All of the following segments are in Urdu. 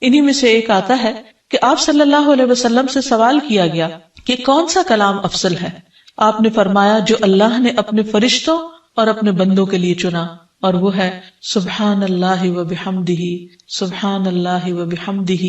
انہی میں سے ایک آتا ہے کہ آپ صلی اللہ علیہ وسلم سے سوال کیا گیا کہ کون سا کلام افضل ہے؟ آپ نے فرمایا جو اللہ نے اپنے فرشتوں اور اپنے بندوں کے لیے چنا، اور وہ ہے سبحان اللہ و بحمدہ، سبحان اللہ و بحمدہ.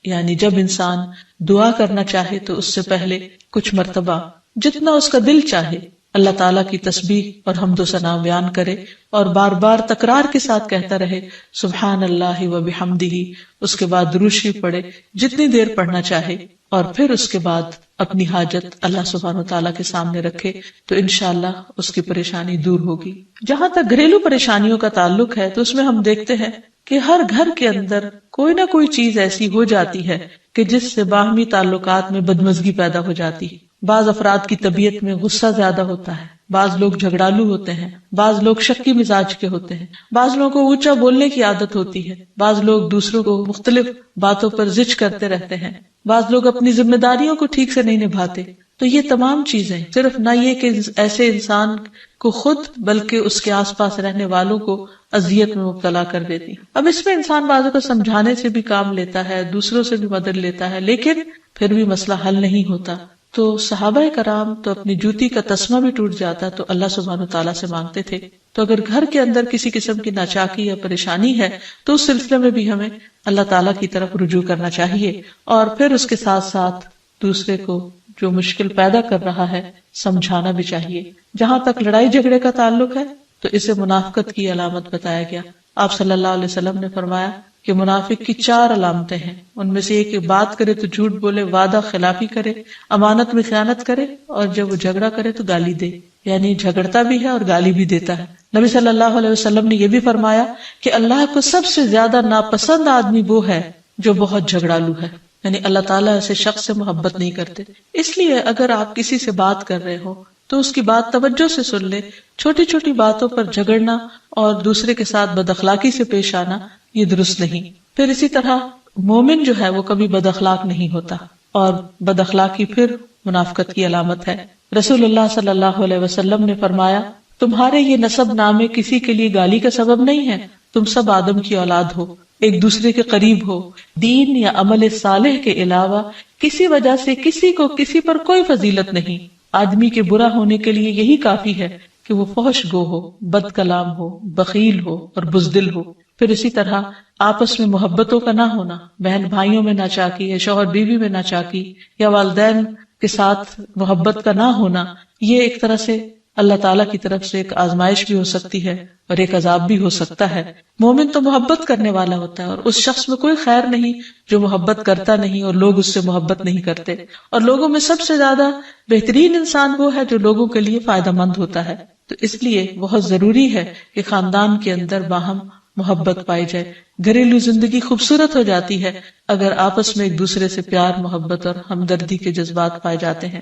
یعنی جب انسان دعا کرنا چاہے تو اس سے پہلے کچھ مرتبہ جتنا اس کا دل چاہے اللہ تعالیٰ کی تسبیح اور حمد و ثنا بیان کرے، اور بار بار تکرار کے ساتھ کہتا رہے سبحان اللہ و بحمدہ. اس کے بعد درود شریف پڑھے جتنی دیر پڑھنا چاہے، اور پھر اس کے بعد اپنی حاجت اللہ سبحانہ وتعالیٰ کے سامنے رکھے تو انشاءاللہ اس کی پریشانی دور ہوگی. جہاں تک گھریلو پریشانیوں کا تعلق ہے تو اس میں ہم دیکھتے ہیں کہ ہر گھر کے اندر کوئی نہ کوئی چیز ایسی ہو جاتی ہے کہ جس سے باہمی تعلقات میں بدمزگی پیدا ہو جاتی ہے. بعض افراد کی طبیعت میں غصہ زیادہ ہوتا ہے، بعض لوگ جھگڑالو ہوتے ہیں، بعض لوگ شکی مزاج کے ہوتے ہیں، بعض لوگوں کو اونچا بولنے کی عادت ہوتی ہے، بعض لوگ دوسروں کو مختلف باتوں پر زج کرتے رہتے ہیں، بعض لوگ اپنی ذمہ داریوں کو ٹھیک سے نہیں نبھاتے. تو یہ تمام چیزیں صرف نہ یہ کہ ایسے انسان کو خود بلکہ اس کے آس پاس رہنے والوں کو اذیت میں مبتلا کر دیتی. اب اس میں انسان بعضوں کو سمجھانے سے بھی کام لیتا ہے، دوسروں سے بھی مدد لیتا ہے، لیکن پھر بھی مسئلہ حل نہیں ہوتا. تو صحابہ کرام تو اپنی جوتی کا تسمہ بھی ٹوٹ جاتا تو اللہ سبحانہ وتعالیٰ سے مانگتے تھے. تو اگر گھر کے اندر کسی قسم کی ناچاکی یا پریشانی ہے تو اس سلسلے میں بھی ہمیں اللہ تعالیٰ کی طرف رجوع کرنا چاہیے، اور پھر اس کے ساتھ ساتھ دوسرے کو جو مشکل پیدا کر رہا ہے سمجھانا بھی چاہیے. جہاں تک لڑائی جھگڑے کا تعلق ہے تو اسے منافقت کی علامت بتایا گیا. آپ صلی اللہ علیہ وسلم نے فرمایا کہ منافق کی 4 علامتیں ہیں. ان میں سے ایک بات کرے تو جھوٹ بولے، وعدہ خلافی کرے، امانت میں خیانت کرے، اور جب وہ جھگڑا کرے تو گالی دے. یعنی جھگڑتا بھی ہے اور گالی بھی دیتا ہے. نبی صلی اللہ علیہ وسلم نے یہ بھی فرمایا کہ اللہ کو سب سے زیادہ ناپسند آدمی وہ ہے جو بہت جھگڑالو ہے. یعنی اللہ تعالیٰ ایسے شخص سے محبت نہیں کرتے. اس لیے اگر آپ کسی سے بات کر رہے ہو تو اس کی بات توجہ سے سن لے. چھوٹی چھوٹی باتوں پر جھگڑنا اور دوسرے کے ساتھ بد اخلاقی سے پیش آنا یہ درست نہیں. پھر اسی طرح مومن جو ہے وہ کبھی بد اخلاق نہیں ہوتا، اور بد اخلاقی پھر منافقت کی علامت ہے. رسول اللہ صلی اللہ علیہ وسلم نے فرمایا تمہارے یہ نسب نامے کسی کے لیے گالی کا سبب نہیں ہے. تم سب آدم کی اولاد ہو، ایک دوسرے کے قریب ہو. دین یا عمل صالح کے علاوہ کسی وجہ سے کسی کو کسی پر کوئی فضیلت نہیں. آدمی کے برا ہونے کے لیے یہی کافی ہے کہ وہ فحش گو ہو، بد کلام ہو، بخیل ہو اور بزدل ہو. پھر اسی طرح آپس میں محبتوں کا نہ ہونا، بہن بھائیوں میں ناچاکی یا شوہر بیوی میں ناچاکی یا والدین کے ساتھ محبت کا نہ ہونا، یہ ایک طرح سے اللہ تعالیٰ کی طرف سے ایک آزمائش بھی ہو سکتی ہے اور ایک عذاب بھی ہو سکتا ہے. مومن تو محبت کرنے والا ہوتا ہے، اور اس شخص میں کوئی خیر نہیں جو محبت کرتا نہیں اور لوگ اس سے محبت نہیں کرتے. اور لوگوں میں سب سے زیادہ بہترین انسان وہ ہے جو لوگوں کے لیے فائدہ مند ہوتا ہے. تو اس لیے بہت ضروری ہے کہ خاندان کے اندر باہم محبت پائی جائے. گھریلو زندگی خوبصورت ہو جاتی ہے اگر آپس میں ایک دوسرے سے پیار، محبت اور ہمدردی کے جذبات پائے جاتے ہیں.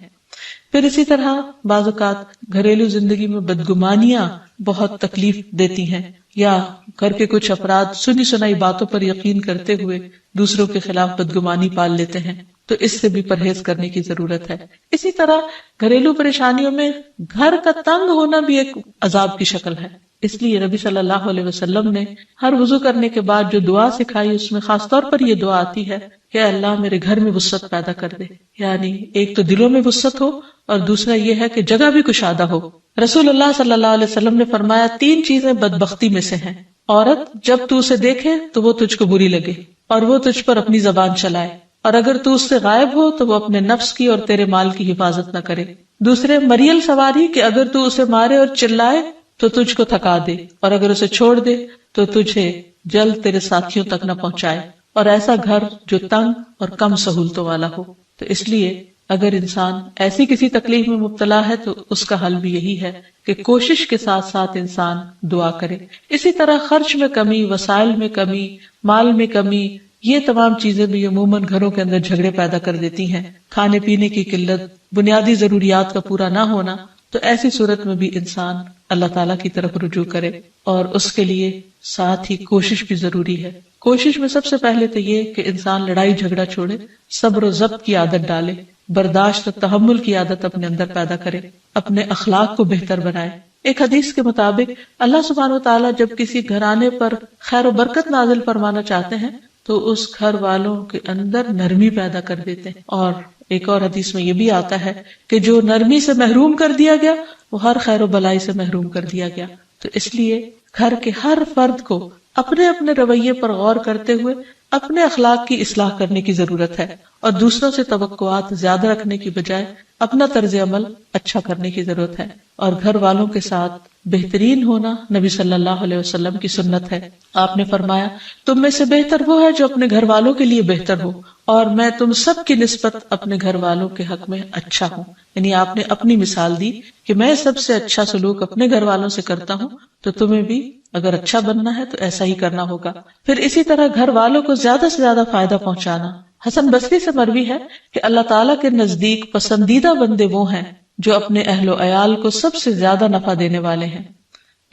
پھر اسی طرح بعض اوقات گھریلو زندگی میں بدگمانیاں بہت تکلیف دیتی ہیں، یا گھر کے کچھ افراد سنی سنائی باتوں پر یقین کرتے ہوئے دوسروں کے خلاف بدگمانی پال لیتے ہیں. تو اس سے بھی پرہیز کرنے کی ضرورت ہے. اسی طرح گھریلو پریشانیوں میں گھر کا تنگ ہونا بھی ایک عذاب کی شکل ہے. اس لیے نبی صلی اللہ علیہ وسلم نے ہر وضو کرنے کے بعد جو دعا سکھائی اس میں خاص طور پر یہ دعا آتی ہے کہ اللہ میرے گھر میں وسعت پیدا کر دے. یعنی ایک تو دلوں میں وسعت ہو اور دوسرا یہ ہے کہ جگہ بھی کشادہ ہو. رسول اللہ صلی اللہ علیہ وسلم نے فرمایا 3 چیزیں بدبختی میں سے ہیں. عورت جب تو اسے دیکھے تو وہ تجھ کو بری لگے اور وہ تجھ پر اپنی زبان چلائے، اور اگر تو اس سے غائب ہو تو وہ اپنے نفس کی اور تیرے مال کی حفاظت نہ کرے. دوسرے مریل سواری کہ اگر تو اسے مارے اور چلائے تو تجھ کو تھکا دے، اور اگر اسے چھوڑ دے تو تجھے جلد تیرے ساتھیوں تک نہ پہنچائے. اور ایسا گھر جو تنگ اور کم سہولتوں والا ہو. تو اس لیے اگر انسان ایسی کسی تکلیف میں مبتلا ہے تو اس کا حل بھی یہی ہے کہ کوشش کے ساتھ ساتھ انسان دعا کرے. اسی طرح خرچ میں کمی، وسائل میں کمی، مال میں کمی، یہ تمام چیزیں بھی عموماً گھروں کے اندر جھگڑے پیدا کر دیتی ہیں. کھانے پینے کی قلت، بنیادی ضروریات کا پورا نہ ہونا. تو ایسی صورت میں بھی انسان اللہ تعالیٰ کی طرف رجوع کرے، اور اس کے لیے ساتھ ہی کوشش بھی ضروری ہے. کوشش میں سب سے پہلے تو یہ کہ انسان لڑائی جھگڑا چھوڑے، صبر و ضبط کی عادت ڈالے، برداشت و تحمل کی عادت اپنے اندر پیدا کرے، اپنے اخلاق کو بہتر بنائے. ایک حدیث کے مطابق اللہ سبحانہ و تعالیٰ جب کسی گھرانے پر خیر و برکت نازل فرمانا چاہتے ہیں تو اس گھر والوں کے اندر نرمی پیدا کر دیتے ہیں. اور ایک اور حدیث میں یہ بھی آتا ہے کہ جو نرمی سے محروم کر دیا گیا وہ ہر خیر و بلائی سے محروم کر دیا گیا. تو اس لیے گھر کے ہر فرد کو اپنے اپنے رویے پر غور کرتے ہوئے اپنے اخلاق کی اصلاح کرنے کی ضرورت ہے، اور دوسروں سے توقعات زیادہ رکھنے کی بجائے اپنا طرز عمل اچھا کرنے کی ضرورت ہے. اور گھر والوں کے ساتھ بہترین ہونا نبی صلی اللہ علیہ وسلم کی سنت ہے. آپ نے فرمایا تم میں سے بہتر وہ ہے جو اپنے گھر والوں کے لیے بہتر ہو، اور میں تم سب کی نسبت اپنے گھر والوں کے حق میں اچھا ہوں. یعنی آپ نے اپنی مثال دی کہ میں سب سے اچھا سلوک اپنے گھر والوں سے کرتا ہوں، تو تمہیں بھی اگر اچھا بننا ہے تو ایسا ہی کرنا ہوگا. پھر اسی طرح گھر والوں کو زیادہ سے زیادہ فائدہ پہنچانا. حسن بصری سے مروی ہے کہ اللہ تعالیٰ کے نزدیک پسندیدہ بندے وہ ہیں جو اپنے اہل و عیال کو سب سے زیادہ نفع دینے والے ہیں.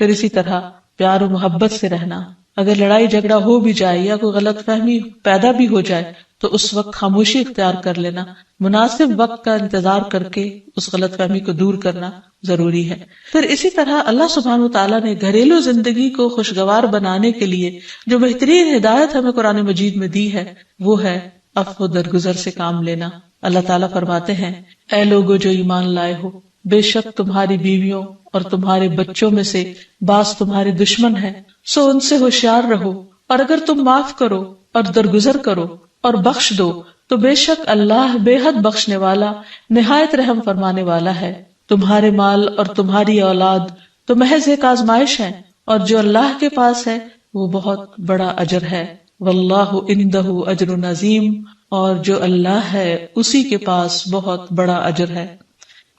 پھر اسی طرح پیار و محبت سے رہنا. اگر لڑائی جھگڑا ہو بھی جائے یا کوئی غلط فہمی پیدا بھی ہو جائے تو اس وقت خاموشی اختیار کر لینا، مناسب وقت کا انتظار کر کے اس غلط فہمی کو دور کرنا ضروری ہے. پھر اسی طرح اللہ سبحانہ وتعالیٰ نے گھریلو زندگی کو خوشگوار بنانے کے لیے جو بہترین ہدایت ہمیں قرآن مجید میں دی ہے وہ ہے عفو و درگزر سے کام لینا. اللہ تعالیٰ فرماتے ہیں اے لوگو جو ایمان لائے ہو، بے شک تمہاری بیویوں اور تمہارے بچوں میں سے بعض تمہارے دشمن ہیں، سو ان سے ہوشیار رہو، اور اگر تم معاف کرو اور درگزر کرو اور بخش دو تو بے شک اللہ بے حد بخشنے والا نہایت رحم فرمانے والا ہے. تمہارے مال اور تمہاری اولاد تو محض ایک آزمائش ہے، اور جو اللہ کے پاس ہے وہ بہت بڑا اجر ہے. واللہ عندہ اجر عظیم، اور جو اللہ ہے اسی کے پاس بہت بڑا اجر ہے.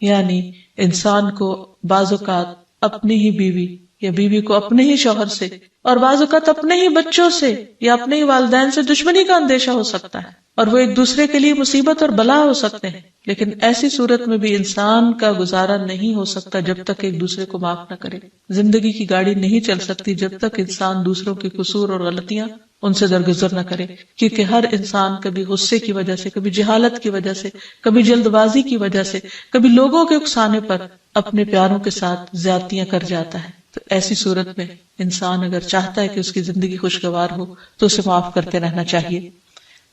یعنی انسان کو بعض اوقات اپنی ہی بیوی یا بیوی کو اپنے ہی شوہر سے اور بعض اوقات اپنے ہی بچوں سے یا اپنے ہی والدین سے دشمنی کا اندیشہ ہو سکتا ہے، اور وہ ایک دوسرے کے لیے مصیبت اور بلا ہو سکتے ہیں. لیکن ایسی صورت میں بھی انسان کا گزارا نہیں ہو سکتا جب تک ایک دوسرے کو معاف نہ کرے. زندگی کی گاڑی نہیں چل سکتی جب تک انسان دوسروں کے قصور اور غلطیاں ان سے درگزر نہ کرے. کیونکہ ہر انسان کبھی غصے کی وجہ سے، کبھی جہالت کی وجہ سے، کبھی جلد بازی کی وجہ سے، کبھی لوگوں کے اکسانے پر اپنے پیاروں کے ساتھ زیادتیاں کر جاتا ہے. تو ایسی صورت میں انسان اگر چاہتا ہے کہ اس کی زندگی خوشگوار ہو تو اسے معاف کرتے رہنا چاہیے.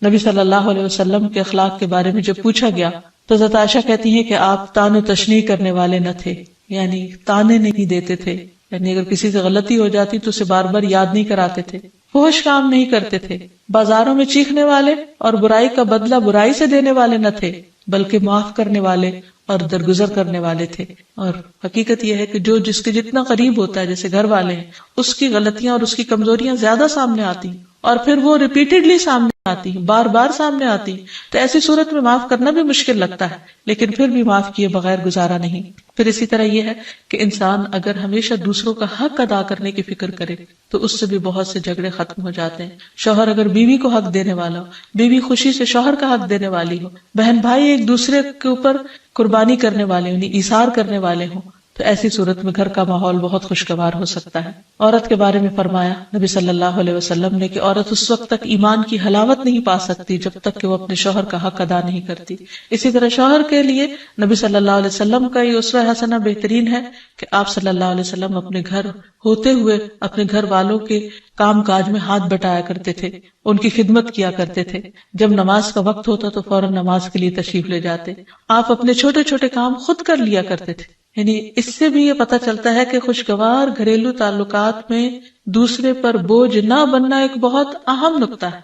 نبی صلی اللہ علیہ وسلم کے اخلاق کے بارے میں جب پوچھا گیا تو حضرت عائشہ کہتی ہیں کہ آپ تان و تشنیع کرنے والے نہ تھے، یعنی تانے نہیں دیتے تھے، یعنی اگر کسی سے غلطی ہو جاتی تو اسے بار بار یاد نہیں کراتے تھے، فحش کام نہیں کرتے تھے، بازاروں میں چیخنے والے اور برائی کا بدلہ برائی سے دینے والے نہ تھے، بلکہ معاف کرنے والے اور درگزر کرنے والے تھے. اور حقیقت یہ ہے کہ جو جس کے جتنا قریب ہوتا ہے، جیسے گھر والے ہیں، اس کی غلطیاں اور اس کی کمزوریاں زیادہ سامنے آتی ہیں، اور پھر وہ ریپیٹڈلی سامنے آتی ہیں، بار بار سامنے آتی ہیں. تو ایسی صورت میں معاف کرنا بھی مشکل لگتا ہے، لیکن پھر بھی معاف کیے بغیر گزارا نہیں. پھر اسی طرح یہ ہے کہ انسان اگر ہمیشہ دوسروں کا حق ادا کرنے کی فکر کرے تو اس سے بھی بہت سے جھگڑے ختم ہو جاتے ہیں. شوہر اگر بیوی کو حق دینے والا ہو، بیوی خوشی سے شوہر کا حق دینے والی ہو، بہن بھائی ایک دوسرے کے اوپر قربانی کرنے والے یعنی ایثار کرنے والے ہوں، تو ایسی صورت میں گھر کا ماحول بہت خوشگوار ہو سکتا ہے. عورت کے بارے میں فرمایا نبی صلی اللہ علیہ وسلم نے کہ عورت اس وقت تک ایمان کی حلاوت نہیں پا سکتی جب تک کہ وہ اپنے شوہر کا حق ادا نہیں کرتی. اسی طرح شوہر کے لیے نبی صلی اللہ علیہ وسلم کا یہ اسوہ حسنہ بہترین ہے کہ آپ صلی اللہ علیہ وسلم اپنے گھر ہوتے ہوئے اپنے گھر والوں کے کام کاج میں ہاتھ بٹایا کرتے تھے، ان کی خدمت کیا کرتے تھے. جب نماز کا وقت ہوتا تو فوراً نماز کے لیے تشریف لے جاتے. آپ اپنے چھوٹے چھوٹے کام خود کر لیا کرتے تھے. یعنی اس سے بھی یہ پتہ چلتا ہے کہ خوشگوار گھریلو تعلقات میں دوسرے پر بوجھ نہ بننا ایک بہت اہم نقطہ ہے.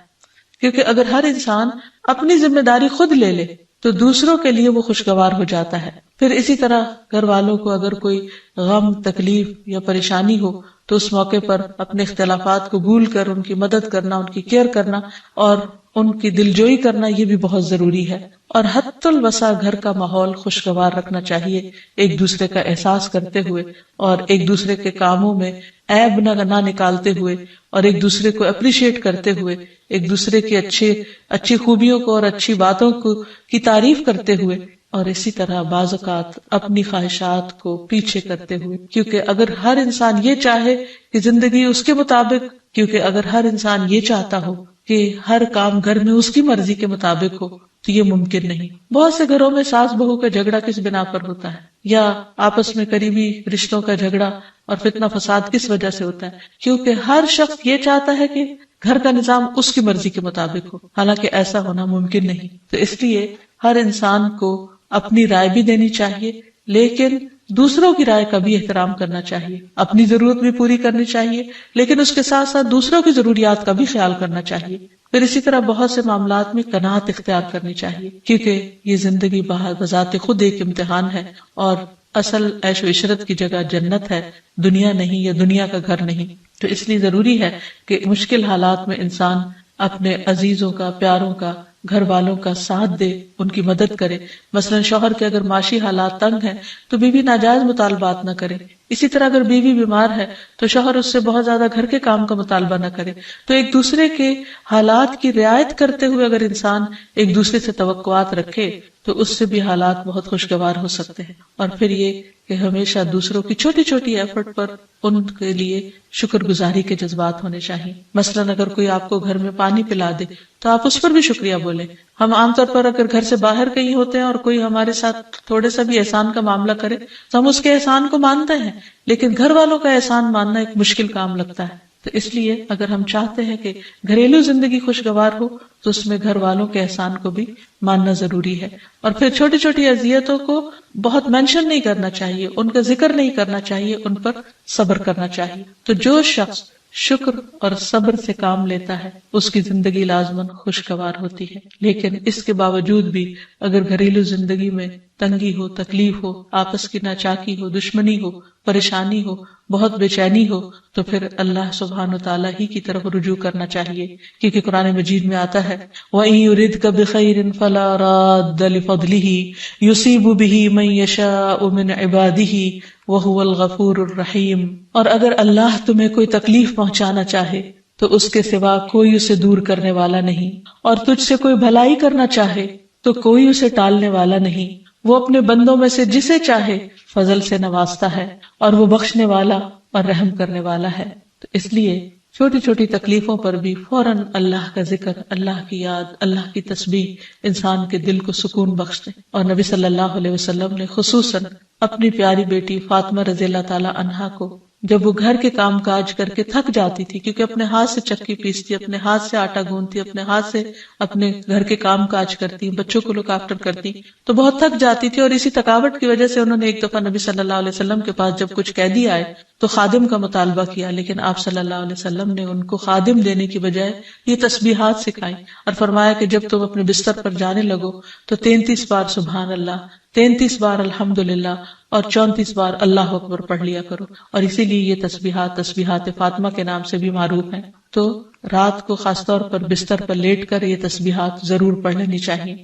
کیونکہ اگر ہر انسان اپنی ذمہ داری خود لے لے تو دوسروں کے لیے وہ خوشگوار ہو جاتا ہے. پھر اسی طرح گھر والوں کو اگر کوئی غم، تکلیف یا پریشانی ہو تو اس موقع پر اپنے اختلافات کو بھول کر ان کی مدد کرنا، ان کی کیئر کرنا اور ان کی دلجوئی کرنا یہ بھی بہت ضروری ہے. اور حد الوسع گھر کا ماحول خوشگوار رکھنا چاہیے، ایک دوسرے کا احساس کرتے ہوئے اور ایک دوسرے کے کاموں میں عیب نہ نکالتے ہوئے اور ایک دوسرے کو اپریشیٹ کرتے ہوئے، ایک دوسرے کی اچھی خوبیوں کو اور اچھی باتوں کی تعریف کرتے ہوئے، اور اسی طرح بعض اوقات اپنی خواہشات کو پیچھے کرتے ہوئے. کیونکہ اگر ہر انسان یہ چاہے کہ زندگی اس کے مطابق، کیونکہ اگر ہر انسان یہ چاہتا ہو کہ ہر کام گھر میں اس کی مرضی کے مطابق ہو، تو یہ ممکن نہیں. بہت سے گھروں میں ساس بہو کا جھگڑا کس بنا پر ہوتا ہے، یا آپس میں قریبی رشتوں کا جھگڑا اور فتنہ فساد کس وجہ سے ہوتا ہے؟ کیونکہ ہر شخص یہ چاہتا ہے کہ گھر کا نظام اس کی مرضی کے مطابق ہو، حالانکہ ایسا ہونا ممکن نہیں. تو اس لیے ہر انسان کو اپنی رائے بھی دینی چاہیے، لیکن دوسروں کی رائے کا بھی احترام کرنا چاہیے. اپنی ضرورت بھی پوری کرنی چاہیے، لیکن اس کے ساتھ ساتھ دوسروں کی ضروریات کا بھی خیال کرنا چاہیے. پھر اسی طرح بہت سے معاملات میں قناعت اختیار کرنی چاہیے، کیونکہ یہ زندگی بذات خود ایک امتحان ہے، اور اصل عیش و عشرت کی جگہ جنت ہے، دنیا نہیں، یا دنیا کا گھر نہیں. تو اس لیے ضروری ہے کہ مشکل حالات میں انسان اپنے عزیزوں کا، پیاروں کا، گھر والوں کا ساتھ دے، ان کی مدد کرے. مثلا شوہر کے اگر معاشی حالات تنگ ہیں تو بیوی ناجائز مطالبات نہ کرے. اسی طرح اگر بیوی بیمار ہے تو شوہر اس سے بہت زیادہ گھر کے کام کا مطالبہ نہ کرے. تو ایک دوسرے کے حالات کی رعایت کرتے ہوئے اگر انسان ایک دوسرے سے توقعات رکھے تو اس سے بھی حالات بہت خوشگوار ہو سکتے ہیں. اور پھر یہ کہ ہمیشہ دوسروں کی چھوٹی چھوٹی ایفرٹ پر ان کے لیے شکر گزاری کے جذبات ہونے چاہیے. مثلا اگر کوئی آپ کو گھر میں پانی پلا دے تو آپ اس پر بھی شکریہ بولیں. ہم عام طور پر اگر گھر سے باہر کہیں ہوتے ہیں اور کوئی ہمارے ساتھ تھوڑے سا بھی احسان کا معاملہ کرے تو ہم اس کے احسان کو مانتے ہیں، لیکن گھر والوں کا احسان ماننا ایک مشکل کام لگتا ہے. تو اس لیے اگر ہم چاہتے ہیں کہ گھریلو زندگی خوشگوار ہو تو اس میں گھر والوں کے احسان کو بھی ماننا ضروری ہے. اور پھر چھوٹی چھوٹی اذیتوں کو بہت مینشن نہیں کرنا چاہیے، ان کا ذکر نہیں کرنا چاہیے، ان پر صبر کرنا چاہیے. تو جو شخص شکر اور صبر سے کام لیتا ہے اس کی زندگی لازماً خوشگوار ہوتی ہے. لیکن اس کے باوجود بھی اگر گھریلو زندگی میں تنگی ہو، تکلیف ہو، آپس کی ناچاکی ہو، دشمنی ہو، پریشانی ہو، بہت بے چینی ہو، تو پھر اللہ سبحانہ وتعالی ہی کی طرف رجوع کرنا چاہیے. کیونکہ قرآن مجید میں آتا ہے وَإِن يُرِدْكَ بِخَيْرٍ فَلَا رَادَّ لِفَضْلِهِ يُصِيبُ بِهِ مَن يَشَاءُ مِنْ عِبَادِهِ وَهُوَ الْغَفُورُ الرَّحِيمُ. اور اگر اللہ تمہیں کوئی تکلیف پہنچانا چاہے تو اس کے سوا کوئی اسے دور کرنے والا نہیں، اور تجھ سے کوئی بھلائی کرنا چاہے تو کوئی اسے ٹالنے والا نہیں. وہ اپنے بندوں میں سے جسے چاہے فضل سے نوازتا ہے، اور وہ بخشنے والا اور رحم کرنے والا ہے. تو اس لیے چھوٹی چھوٹی تکلیفوں پر بھی فوراً اللہ کا ذکر، اللہ کی یاد، اللہ کی تسبیح انسان کے دل کو سکون بخشتے. اور نبی صلی اللہ علیہ وسلم نے خصوصاً اپنی پیاری بیٹی فاطمہ رضی اللہ تعالی عنہا کو جب وہ گھر کے کام کاج کر کے تھک جاتی تھی، کیونکہ اپنے ہاتھ سے چکی پیستی، اپنے ہاتھ سے آٹا گوندتی، اپنے ہاتھ سے اپنے گھر کے کام کاج کرتی، بچوں کو لک آفٹر کرتی، تو بہت تھک جاتی تھی. اور اسی تھکاوٹ کی وجہ سے انہوں نے ایک دفعہ نبی صلی اللہ علیہ وسلم کے پاس جب کچھ قیدی آئے تو خادم کا مطالبہ کیا، لیکن آپ صلی اللہ علیہ وسلم نے ان کو خادم دینے کی بجائے یہ تسبیحات سکھائیں اور فرمایا کہ جب تم اپنے بستر پر جانے لگو تو 33 بار سبحان اللہ، 33 بار الحمدللہ اور 34 بار اللہ اکبر پڑھ لیا کرو. اور اسی لیے یہ تسبیحات فاطمہ کے نام سے بھی معروف ہیں. تو رات کو خاص طور پر بستر پر لیٹ کر یہ تسبیحات ضرور پڑھ لینی چاہیے،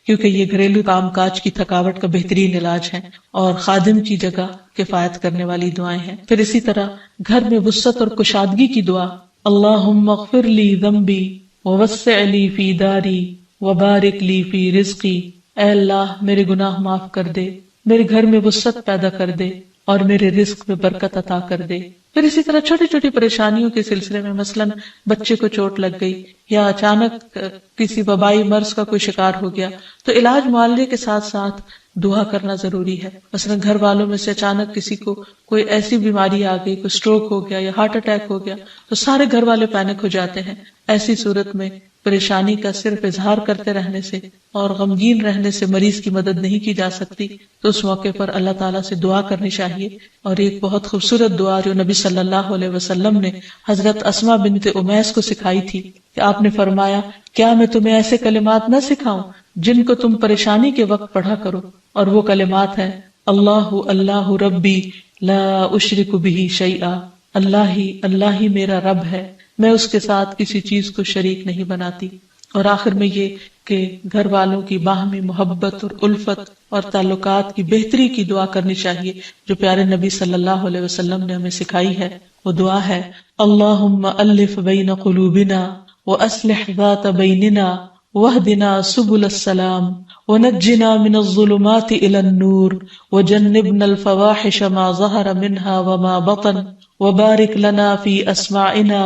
کیونکہ یہ گھریلو کام کاج کی تھکاوٹ کا بہترین علاج ہے اور خادم کی جگہ کفایت کرنے والی دعائیں ہیں. پھر اسی طرح گھر میں وسعت اور کشادگی کی دعا، اللہم اغفر لی ذنبی ووسع لی فی داری وبارک لی فی رزقی. اے اللہ میرے گناہ معاف کر دے، میرے گھر میں وسعت پیدا کر دے اور میرے رزق میں برکت عطا کر دے. پھر اسی طرح چھوٹی چھوٹی پریشانیوں کے سلسلے میں مثلا بچے کو چوٹ لگ گئی یا اچانک کسی وبائی مرض کا کوئی شکار ہو گیا تو علاج معالجے کے ساتھ ساتھ دعا کرنا ضروری ہے. مثلا گھر والوں میں سے اچانک کسی کو کوئی ایسی بیماری آ گئی، کوئی سٹروک ہو گیا یا ہارٹ اٹیک ہو گیا تو سارے گھر والے پینک ہو جاتے ہیں. ایسی صورت میں پریشانی کا صرف اظہار کرتے رہنے سے اور غمگین رہنے سے مریض کی مدد نہیں کی جا سکتی. تو اس موقع پر اللہ تعالیٰ سے دعا کرنی چاہیے. اور ایک بہت خوبصورت دعا جو نبی صلی اللہ علیہ وسلم نے حضرت اسماء بنت امیس کو سکھائی تھی کہ آپ نے فرمایا کیا میں تمہیں ایسے کلمات نہ سکھاؤں جن کو تم پریشانی کے وقت پڑھا کرو، اور وہ کلمات ہیں اللہ اللہ ربی لا اشرک بہ شیئا. اللہ ہی میرا رب ہے، میں اس کے ساتھ کسی چیز کو شریک نہیں بناتی. اور آخر میں یہ کہ گھر والوں کی باہمی محبت اور الفت اور تعلقات کی بہتری کی دعا کرنی چاہیے جو پیارے نبی صلی اللہ علیہ وسلم نے ہمیں سکھائی ہے. وہ دعا ہے اللہم الف بین قلوبنا واصلح ذات بیننا واهدنا سبل السلام ونجنا من الظلمات إلى النور وجنبنا الفواحش ما ظهر منها وما بطن وبارك لنا في أسماعنا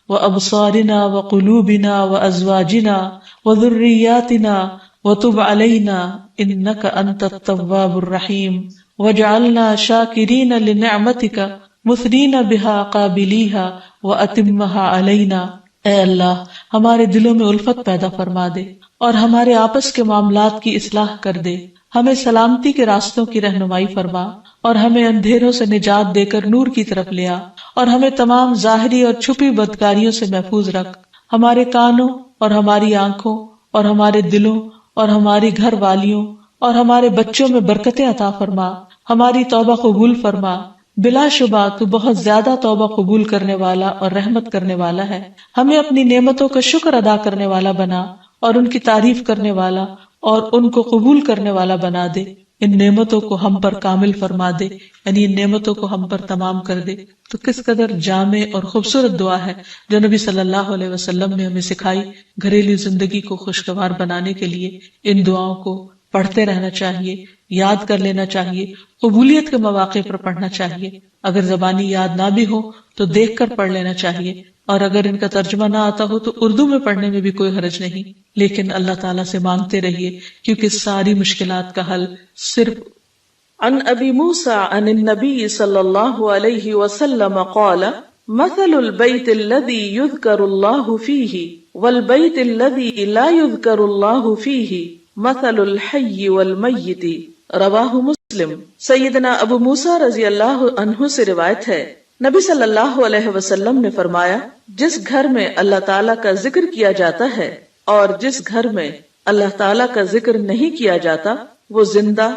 وأبصارنا وقلوبنا وأزواجنا وذرياتنا وتب علينا إنك أنت التواب الرحيم واجعلنا شاكرين لنعمتك مثنين بها قابليها وأتمها علينا۔ اے اللہ ہمارے دلوں میں الفت پیدا فرما دے اور ہمارے آپس کے معاملات کی اصلاح کر دے، ہمیں سلامتی کے راستوں کی رہنمائی فرما اور ہمیں اندھیروں سے نجات دے کر نور کی طرف لے آ، اور ہمیں تمام ظاہری اور چھپی بدکاریوں سے محفوظ رکھ۔ ہمارے کانوں اور ہماری آنکھوں اور ہمارے دلوں اور ہماری گھر والیوں اور ہمارے بچوں میں برکتیں عطا فرما، ہماری توبہ قبول فرما۔ بلا شبہ تو بہت زیادہ توبہ قبول کرنے والا اور رحمت کرنے والا ہے۔ ہمیں اپنی نعمتوں کا شکر ادا کرنے والا بنا اور ان کی تعریف کرنے والا اور ان کو قبول کرنے والا بنا دے۔ ان نعمتوں کو ہم پر کامل فرما دے، یعنی ان نعمتوں کو ہم پر تمام کر دے۔ تو کس قدر جامع اور خوبصورت دعا ہے جو نبی صلی اللہ علیہ وسلم نے ہمیں سکھائی۔ گھریلو زندگی کو خوشگوار بنانے کے لیے ان دعاؤں کو پڑھتے رہنا چاہیے، یاد کر لینا چاہیے، قبولیت کے مواقع پر پڑھنا چاہیے۔ اگر زبانی یاد نہ بھی ہو تو دیکھ کر پڑھ لینا چاہیے، اور اگر ان کا ترجمہ نہ آتا ہو تو اردو میں پڑھنے میں بھی کوئی حرج نہیں، لیکن اللہ تعالیٰ سے مانگتے رہیے کیونکہ ساری مشکلات کا حل صرف۔ عن ابی موسیٰ عن النبی صلی اللہ علیہ وسلم قال مثل البیت الذی یذکر اللہ فیہ والبیت الذی لا یذکر اللہ فیہ مثل الحی والمیت، رواہ مسلم۔ سیدنا ابو موسیٰ رضی اللہ عنہ سے روایت ہے، نبی صلی اللہ علیہ وسلم نے فرمایا، جس گھر میں اللہ تعالیٰ کا ذکر کیا جاتا ہے اور جس گھر میں اللہ تعالیٰ کا ذکر نہیں کیا جاتا وہ زندہ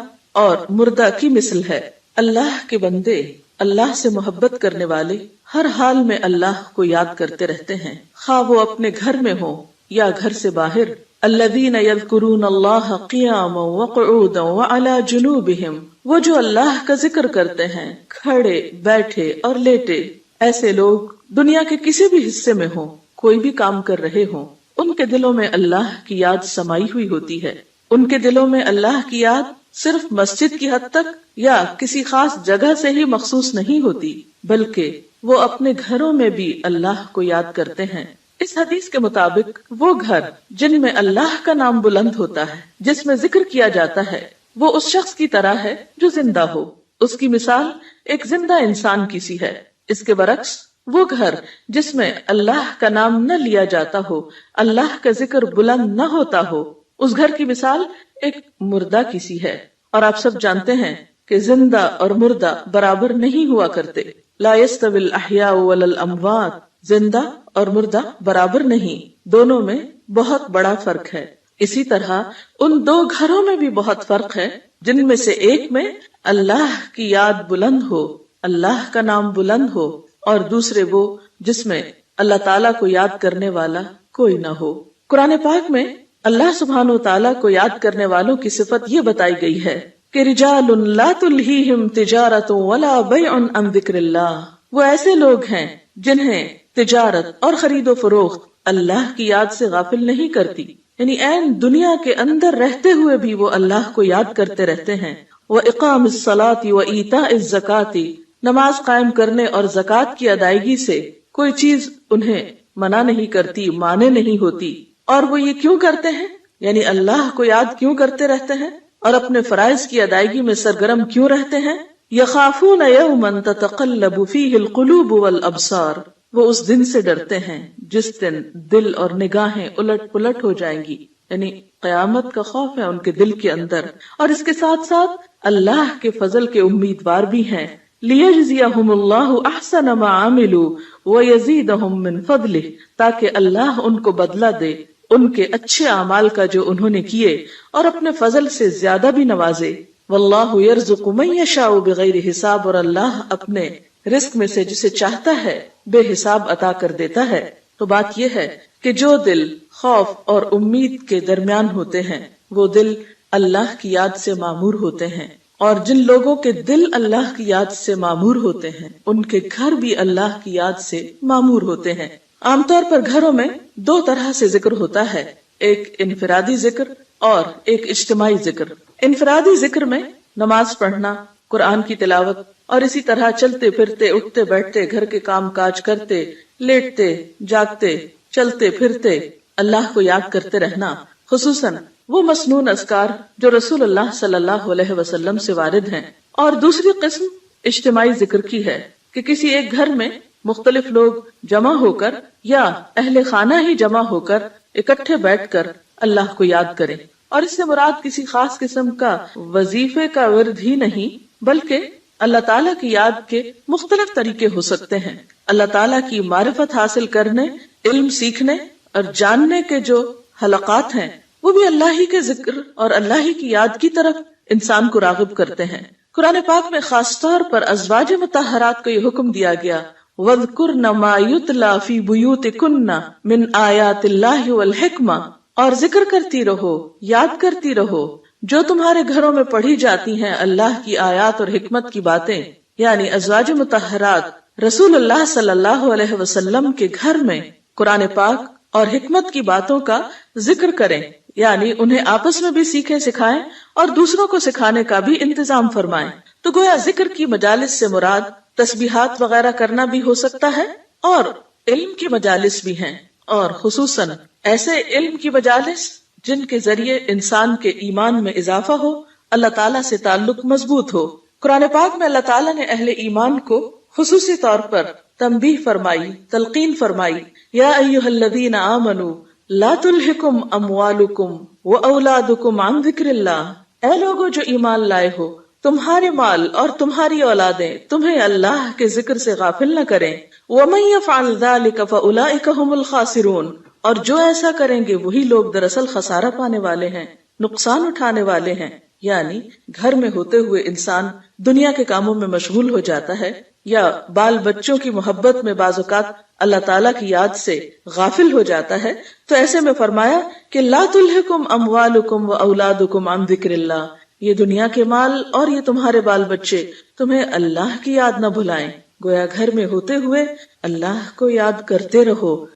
اور مردہ کی مثل ہے۔ اللہ کے بندے، اللہ سے محبت کرنے والے ہر حال میں اللہ کو یاد کرتے رہتے ہیں، خواہ وہ اپنے گھر میں ہو یا گھر سے باہر۔ الذین یذکرون اللہ قیاما وقعودا وعلی جنوبہم، وہ جو اللہ کا ذکر کرتے ہیں کھڑے، بیٹھے اور لیٹے۔ ایسے لوگ دنیا کے کسی بھی حصے میں ہوں، کوئی بھی کام کر رہے ہوں، ان کے دلوں میں اللہ کی یاد سمائی ہوئی ہوتی ہے۔ ان کے دلوں میں اللہ کی یاد صرف مسجد کی حد تک یا کسی خاص جگہ سے ہی مخصوص نہیں ہوتی، بلکہ وہ اپنے گھروں میں بھی اللہ کو یاد کرتے ہیں۔ اس حدیث کے مطابق وہ گھر جن میں اللہ کا نام بلند ہوتا ہے، جس میں ذکر کیا جاتا ہے، وہ اس شخص کی طرح ہے جو زندہ ہو۔ اس کی مثال ایک زندہ انسان کی سی ہے۔ اس کے برعکس وہ گھر جس میں اللہ کا نام نہ لیا جاتا ہو، اللہ کا ذکر بلند نہ ہوتا ہو، اس گھر کی مثال ایک مردہ کی سی ہے۔ اور آپ سب جانتے ہیں کہ زندہ اور مردہ برابر نہیں ہوا کرتے۔ لا يستوي الاحیاء ولا الاموات، زندہ اور مردہ برابر نہیں، دونوں میں بہت بڑا فرق ہے۔ اسی طرح ان دو گھروں میں بھی بہت فرق ہے، جن میں سے ایک میں اللہ کی یاد بلند ہو، اللہ کا نام بلند ہو، اور دوسرے وہ جس میں اللہ تعالیٰ کو یاد کرنے والا کوئی نہ ہو۔ قرآن پاک میں اللہ سبحانہ و تعالیٰ کو یاد کرنے والوں کی صفت یہ بتائی گئی ہے کہ رجال لا تلہیہم تجارت ولا بیع عن ذکر اللہ، وہ ایسے لوگ ہیں جنہیں تجارت اور خرید و فروخت اللہ کی یاد سے غافل نہیں کرتی، یعنی عین دنیا کے اندر رہتے ہوئے بھی وہ اللہ کو یاد کرتے رہتے ہیں۔ وَإِقَامِ الصَّلَاةِ وَإِيتَاءِ الزَّكَاةِ، نماز قائم کرنے اور زکوٰۃ کی ادائیگی سے کوئی چیز انہیں منع نہیں کرتی، مانے نہیں ہوتی۔ اور وہ یہ کیوں کرتے ہیں؟ یعنی اللہ کو یاد کیوں کرتے رہتے ہیں اور اپنے فرائض کی ادائیگی میں سرگرم کیوں رہتے ہیں؟ یخافون یوما تتقلب فیہ القلوب والابصار، وہ اس دن سے ڈرتے ہیں جس دن دل اور نگاہیں الٹ پلٹ ہو جائیں گی، یعنی قیامت کا خوف ہے ان کے دل کے اندر، اور اس کے ساتھ ساتھ اللہ کے فضل کے امیدوار بھی ہیں۔ لیجزیہم اللہ احسن ما عملوا ویزیدہم من فضلہ، تاکہ اللہ ان کو بدلہ دے ان کے اچھے اعمال کا جو انہوں نے کیے، اور اپنے فضل سے زیادہ بھی نوازے۔ واللہ یرزق من یشاء بغیر حساب، اور اللہ اپنے رزق میں سے جسے چاہتا ہے بے حساب عطا کر دیتا ہے۔ تو بات یہ ہے کہ جو دل خوف اور امید کے درمیان ہوتے ہیں وہ دل اللہ کی یاد سے معمور ہوتے ہیں، اور جن لوگوں کے دل اللہ کی یاد سے معمور ہوتے ہیں ان کے گھر بھی اللہ کی یاد سے معمور ہوتے ہیں۔ عام طور پر گھروں میں دو طرح سے ذکر ہوتا ہے، ایک انفرادی ذکر اور ایک اجتماعی ذکر۔ انفرادی ذکر میں نماز پڑھنا، قرآن کی تلاوت اور اسی طرح چلتے پھرتے، اٹھتے بیٹھتے، گھر کے کام کاج کرتے، لیٹتے جاگتے، چلتے پھرتے اللہ کو یاد کرتے رہنا، خصوصاً وہ مسنون اذکار جو رسول اللہ صلی اللہ علیہ وسلم سے وارد ہیں۔ اور دوسری قسم اجتماعی ذکر کی ہے کہ کسی ایک گھر میں مختلف لوگ جمع ہو کر یا اہل خانہ ہی جمع ہو کر اکٹھے بیٹھ کر اللہ کو یاد کریں، اور اس سے مراد کسی خاص قسم کا وظیفے کا ورد ہی نہیں بلکہ اللہ تعالیٰ کی یاد کے مختلف طریقے ہو سکتے ہیں۔ اللہ تعالیٰ کی معرفت حاصل کرنے، علم سیکھنے اور جاننے کے جو حلقات ہیں وہ بھی اللہ ہی کے ذکر اور اللہ ہی کی یاد کی طرف انسان کو راغب کرتے ہیں۔ قرآن پاک میں خاص طور پر ازواج مطہرات کو یہ حکم دیا گیا، وَاذْكُرْنَ مَا يُتْلَى فِي بُيُوتِكُنَّ مِنْ آيَاتِ اللَّهِ وَالْحِكْمَةِ، اور ذکر کرتی رہو، یاد کرتی رہو جو تمہارے گھروں میں پڑھی جاتی ہیں اللہ کی آیات اور حکمت کی باتیں، یعنی ازواج مطہرات رسول اللہ صلی اللہ علیہ وسلم کے گھر میں قرآن پاک اور حکمت کی باتوں کا ذکر کریں، یعنی انہیں آپس میں بھی سیکھیں سکھائیں اور دوسروں کو سکھانے کا بھی انتظام فرمائیں۔ تو گویا ذکر کی مجالس سے مراد تسبیحات وغیرہ کرنا بھی ہو سکتا ہے اور علم کی مجالس بھی ہیں، اور خصوصاً ایسے علم کی مجالس جن کے ذریعے انسان کے ایمان میں اضافہ ہو، اللہ تعالیٰ سے تعلق مضبوط ہو۔ قرآن پاک میں اللہ تعالیٰ نے اہل ایمان کو خصوصی طور پر تنبیہ فرمائی، تلقین فرمائی، یا ایھا الذین آمنوا لا تلہکم اموالکم واولادکم عن ذکر اللہ، اے لوگو جو ایمان لائے ہو، تمہارے مال اور تمہاری اولادیں تمہیں اللہ کے ذکر سے غافل نہ کریں، ومن یفعل ذلک فاولئک ھم الخاسرون، اور جو ایسا کریں گے وہی لوگ دراصل خسارہ پانے والے ہیں، نقصان اٹھانے والے ہیں۔ یعنی گھر میں ہوتے ہوئے انسان دنیا کے کاموں میں مشغول ہو جاتا ہے یا بال بچوں کی محبت میں بعض اوقات اللہ تعالیٰ کی یاد سے غافل ہو جاتا ہے، تو ایسے میں فرمایا کہ لا تلہکم اموالکم و اولادکم عن ذکر اللہ، یہ دنیا کے مال اور یہ تمہارے بال بچے تمہیں اللہ کی یاد نہ بھلائیں۔ گویا گھر میں ہوتے ہوئے اللہ کو یاد کرتے رہو،